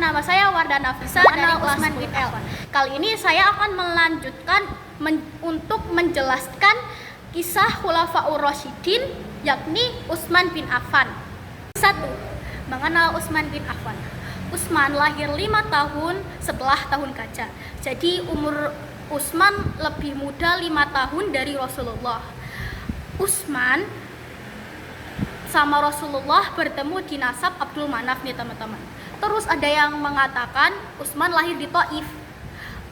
nama saya Wardana Fisa dari Usman bin Affan. Kali ini saya akan melanjutkan untuk menjelaskan kisah Khulafaur Rasyidin, yakni Utsman bin Affan. 1. Mengenal Utsman bin Affan. Utsman lahir 5 tahun setelah tahun gajah. Jadi umur Utsman lebih muda 5 tahun dari Rasulullah. Utsman sama Rasulullah bertemu di nasab Abdul Manaf nih teman-teman. Terus ada yang mengatakan Utsman lahir di Thaif.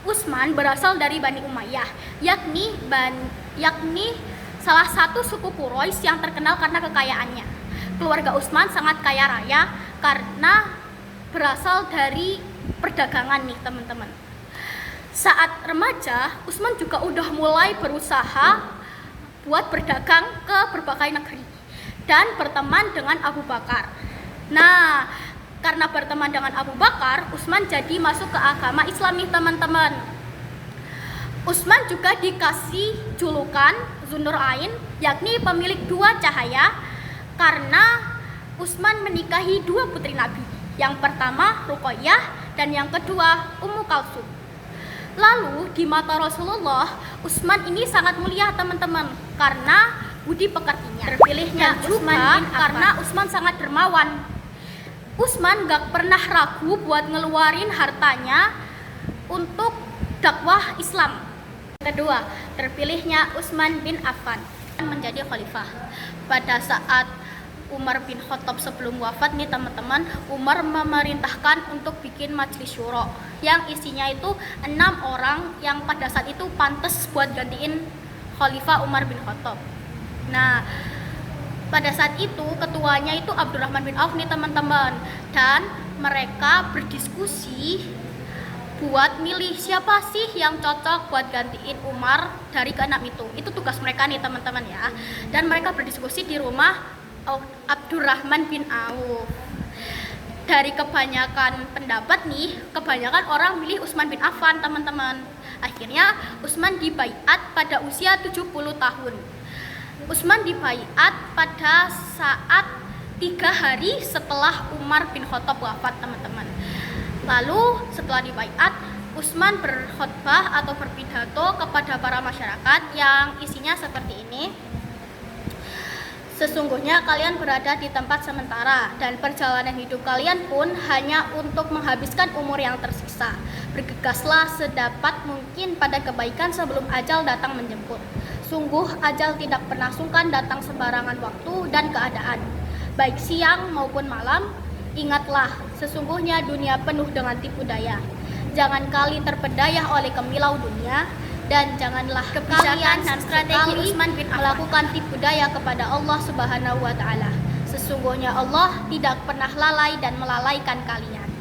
Utsman berasal dari Bani Umayyah, yakni salah satu suku Quraisy yang terkenal karena kekayaannya. Keluarga Utsman sangat kaya raya karena berasal dari perdagangan nih teman-teman. Saat remaja, Utsman juga udah mulai berusaha buat berdagang ke berbagai negeri dan berteman dengan Abu Bakar. Nah, karena berteman dengan Abu Bakar, Utsman jadi masuk ke agama Islam nih teman-teman. Utsman juga dikasih julukan Dzunurain, yakni pemilik 2 cahaya, karena Utsman menikahi 2 putri Nabi. Yang pertama Ruqayyah dan yang kedua Ummu Kalsum. Lalu di mata Rasulullah, Utsman ini sangat mulia teman-teman karena budi pekertinya. Terpilihnya Utsman karena Utsman sangat dermawan. Utsman gak pernah ragu buat ngeluarin hartanya untuk dakwah Islam. Kedua, terpilihnya Utsman bin Affan menjadi khalifah. Pada saat Umar bin Khattab sebelum wafat nih teman-teman, Umar memerintahkan untuk bikin majelis syuro yang isinya itu 6 orang yang pada saat itu pantas buat gantiin khalifah Umar bin Khattab. Nah, pada saat itu ketuanya itu Abdurrahman bin Auf nih teman-teman, dan mereka berdiskusi buat milih siapa sih yang cocok buat gantiin Umar dari ke-6 itu. Itu tugas mereka nih teman-teman ya. Dan mereka berdiskusi di rumah Abdurrahman bin Auf. Dari kebanyakan pendapat nih, kebanyakan orang milih Utsman bin Affan teman-teman. Akhirnya Utsman dibaiat pada usia 70 tahun. Utsman dibaiat pada saat 3 hari setelah Umar bin Khattab wafat teman-teman. Lalu setelah dibaiat, Utsman berkhutbah atau berpidato kepada para masyarakat yang isinya seperti ini. Sesungguhnya kalian berada di tempat sementara dan perjalanan hidup kalian pun hanya untuk menghabiskan umur yang tersisa. Bergegaslah sedapat mungkin pada kebaikan sebelum ajal datang menjemput. Sungguh ajal tidak pernah sungkan datang sembarangan waktu dan keadaan, baik siang maupun malam. Ingatlah, sesungguhnya dunia penuh dengan tipu daya. Jangan kali terpedaya oleh kemilau dunia, dan janganlah kebijakan dan strategi Utsman bin Affan melakukan tipu daya kepada Allah Subhanahu wa Ta'ala. Sesungguhnya Allah tidak pernah lalai dan melalaikan kalian.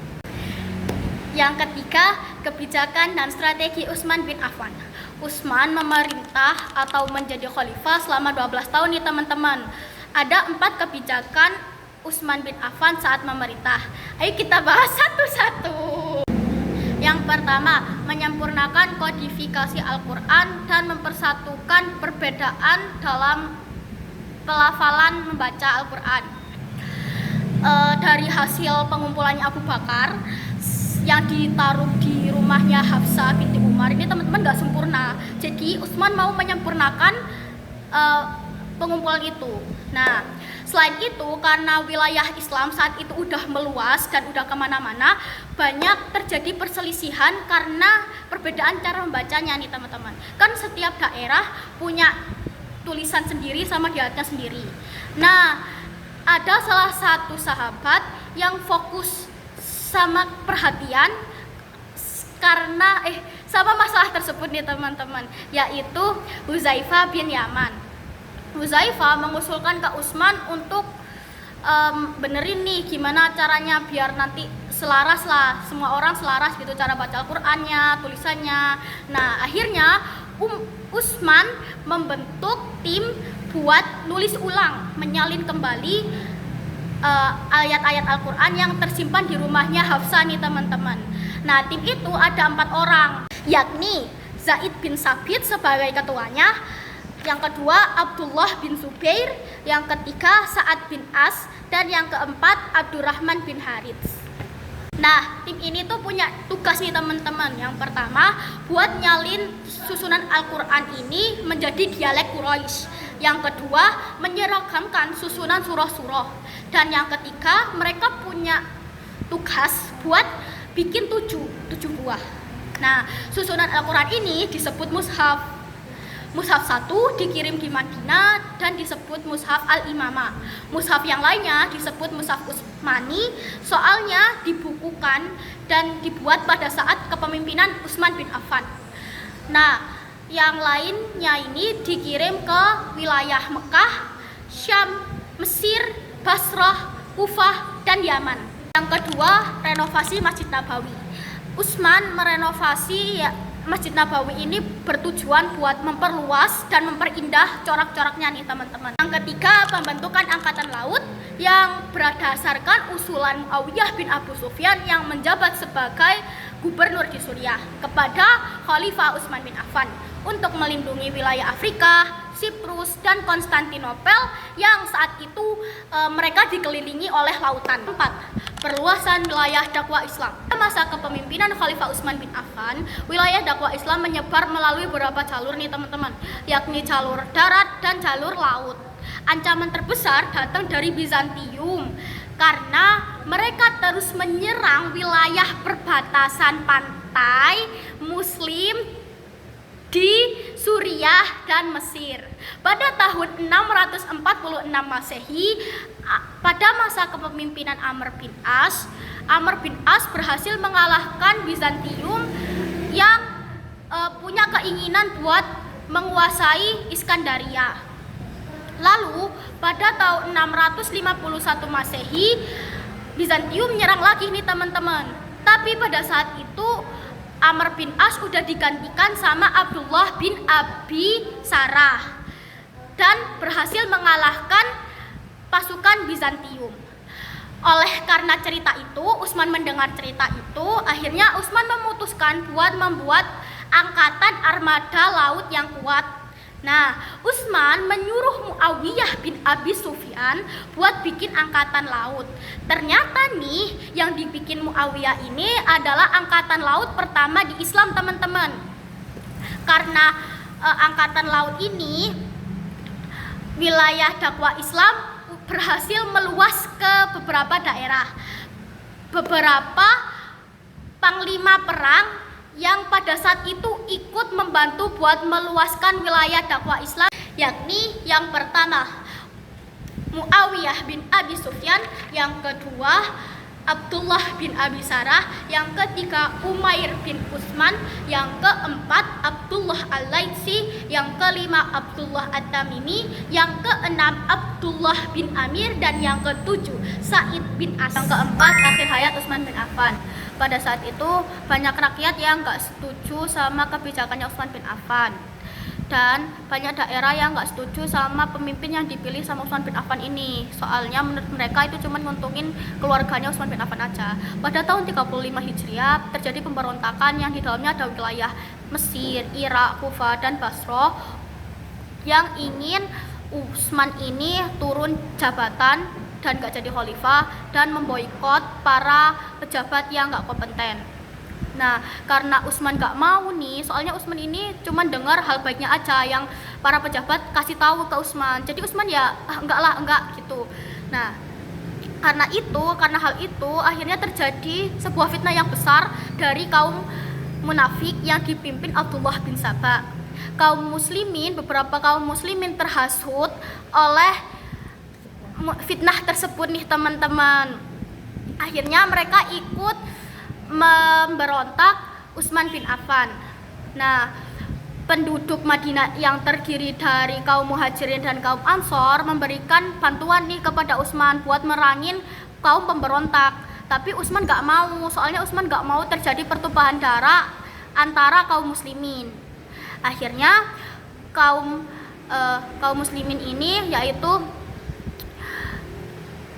Yang ketiga, kebijakan dan strategi Utsman bin Affan. Utsman memerintah atau menjadi khalifah selama 12 tahun nih teman-teman. Ada 4 kebijakan Utsman bin Affan saat memerintah. Ayo kita bahas satu-satu. Yang pertama, menyempurnakan kodifikasi Al-Quran dan mempersatukan perbedaan dalam pelafalan membaca Al-Quran. Dari hasil pengumpulannya Abu Bakar yang ditaruh di rumahnya Hafsah binti Umar ini teman-teman gak sempurna. Jadi Utsman mau menyempurnakan pengumpulan itu. Nah, selain itu karena wilayah Islam saat itu udah meluas dan udah kemana-mana, banyak terjadi perselisihan karena perbedaan cara membacanya nih teman-teman. Kan setiap daerah punya tulisan sendiri sama dialeknya sendiri. Nah, ada salah satu sahabat yang fokus sama perhatian karena sama masalah tersebut nih teman-teman, yaitu Hudzaifah bin Yaman. Hudzaifah mengusulkan ke Utsman untuk benerin nih gimana caranya biar nanti selaras lah, semua orang selaras gitu cara baca Al-Qur'annya, tulisannya. Nah, akhirnya Utsman membentuk tim buat nulis ulang, menyalin kembali ayat-ayat Al-Qur'an yang tersimpan di rumahnya Hafsah nih teman-teman. Nah, tim itu ada 4 orang, yakni Zaid bin Sabit sebagai ketuanya, yang kedua Abdullah bin Zubair, yang ketiga Sa'ad bin As, dan yang keempat Abdurrahman bin Harits. Nah, tim ini tuh punya tugas nih teman-teman. Yang pertama, buat nyalin susunan Al-Quran ini menjadi dialek Quraisy. Yang kedua, menyeragamkan susunan surah-surah. Dan yang ketiga, mereka punya tugas buat bikin tujuh buah. Nah, susunan Al-Quran ini disebut mushaf. Mushaf 1 dikirim di Madinah dan disebut Mushaf Al-Imamah. Mushaf yang lainnya disebut Mushaf Utsmani, soalnya dibukukan dan dibuat pada saat kepemimpinan Utsman bin Affan. Nah, yang lainnya ini dikirim ke wilayah Mekah, Syam, Mesir, Basrah, Kufah, dan Yaman. Yang kedua, renovasi Masjid Nabawi. Utsman merenovasi Masjid Nabawi ini bertujuan buat memperluas dan memperindah corak-coraknya nih teman-teman. Yang ketiga, pembentukan angkatan laut yang berdasarkan usulan Muawiyah bin Abu Sufyan yang menjabat sebagai gubernur di Suriah kepada Khalifah Utsman bin Affan untuk melindungi wilayah Afrika, Siprus, dan Konstantinopel yang saat itu mereka dikelilingi oleh lautan. 4. Perluasan wilayah dakwah Islam. Pada masa kepemimpinan Khalifah Utsman bin Affan, wilayah dakwah Islam menyebar melalui beberapa jalur nih teman-teman, yakni jalur darat dan jalur laut. Ancaman terbesar datang dari Bizantium karena mereka terus menyerang wilayah perbatasan pantai Muslim di Suriah dan Mesir. Pada tahun 646 Masehi, pada masa kepemimpinan Amr bin As berhasil mengalahkan Bizantium yang punya keinginan buat menguasai Iskandaria. Lalu pada tahun 651 Masehi, Bizantium menyerang lagi nih teman-teman. Tapi pada saat itu Amr bin As udah digantikan sama Abdullah bin Abi Sarah dan berhasil mengalahkan pasukan Bizantium. Oleh karena cerita itu, Utsman mendengar cerita itu, akhirnya Utsman memutuskan buat membuat angkatan armada laut yang kuat. Nah, Utsman menyuruh Muawiyah bin Abi Sufyan buat bikin angkatan laut. Ternyata nih, yang dibikin Muawiyah ini adalah angkatan laut pertama di Islam, teman-teman. Karena angkatan laut ini, wilayah dakwah Islam berhasil meluas ke beberapa daerah. Beberapa panglima perang yang pada saat itu ikut membantu buat meluaskan wilayah dakwah Islam, yakni yang pertama Muawiyah bin Abi Sufyan, yang kedua Abdullah bin Abi Sarah, yang ketiga Umair bin Utsman, yang keempat Abdullah Al-Laitsi, yang kelima Abdullah At-Tamimi, yang keenam Abdullah bin Amir, dan yang ketujuh Sa'id bin As. Yang keempat akhir hayat Utsman bin Affan. Pada saat itu banyak rakyat yang gak setuju sama kebijakannya Utsman bin Affan, dan banyak daerah yang gak setuju sama pemimpin yang dipilih sama Utsman bin Affan ini. Soalnya menurut mereka itu cuma nguntungin keluarganya Utsman bin Affan aja. Pada tahun 35 Hijriah terjadi pemberontakan yang di dalamnya ada wilayah Mesir, Irak, Kufah, dan Basrah yang ingin Utsman ini turun jabatan dan gak jadi khalifah dan memboikot para pejabat yang gak kompeten. Nah, karena Utsman gak mau nih, soalnya Utsman ini cuma dengar hal baiknya aja yang para pejabat kasih tahu ke Utsman. Jadi Utsman ya enggak gitu. Nah, karena hal itu akhirnya terjadi sebuah fitnah yang besar dari kaum munafik yang dipimpin Abdullah bin Sabah. Beberapa kaum muslimin terhasut oleh fitnah tersebut nih teman-teman. Akhirnya mereka ikut memberontak Utsman bin Affan. Nah, penduduk Madinah yang terdiri dari kaum Muhajirin dan kaum Ansor memberikan bantuan nih kepada Utsman buat merangin kaum pemberontak. Tapi Utsman gak mau, soalnya Utsman gak mau terjadi pertumpahan darah antara kaum muslimin. Akhirnya kaum muslimin ini, yaitu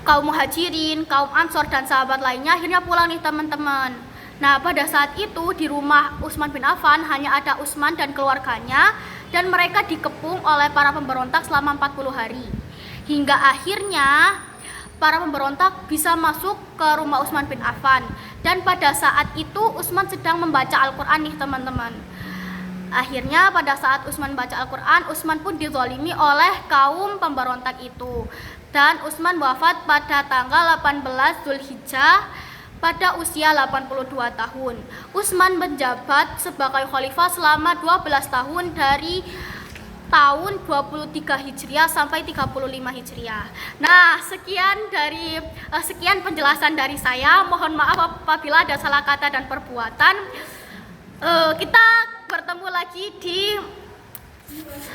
kaum Muhajirin, kaum Ansor, dan sahabat lainnya akhirnya pulang nih teman-teman. Nah, pada saat itu di rumah Utsman bin Affan hanya ada Utsman dan keluarganya, dan mereka dikepung oleh para pemberontak selama 40 hari. Hingga akhirnya para pemberontak bisa masuk ke rumah Utsman bin Affan. Dan pada saat itu Utsman sedang membaca Al-Quran nih teman-teman. Akhirnya pada saat Utsman membaca Al-Quran, Utsman pun dizalimi oleh kaum pemberontak itu. Dan Utsman wafat pada tanggal 18 Zulhijjah pada usia 82 tahun. Utsman menjabat sebagai khalifah selama 12 tahun dari tahun 23 Hijriah sampai 35 Hijriah. Nah, sekian penjelasan dari saya. Mohon maaf apabila ada salah kata dan perbuatan. Kita bertemu lagi di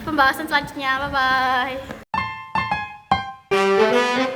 pembahasan selanjutnya. Bye bye.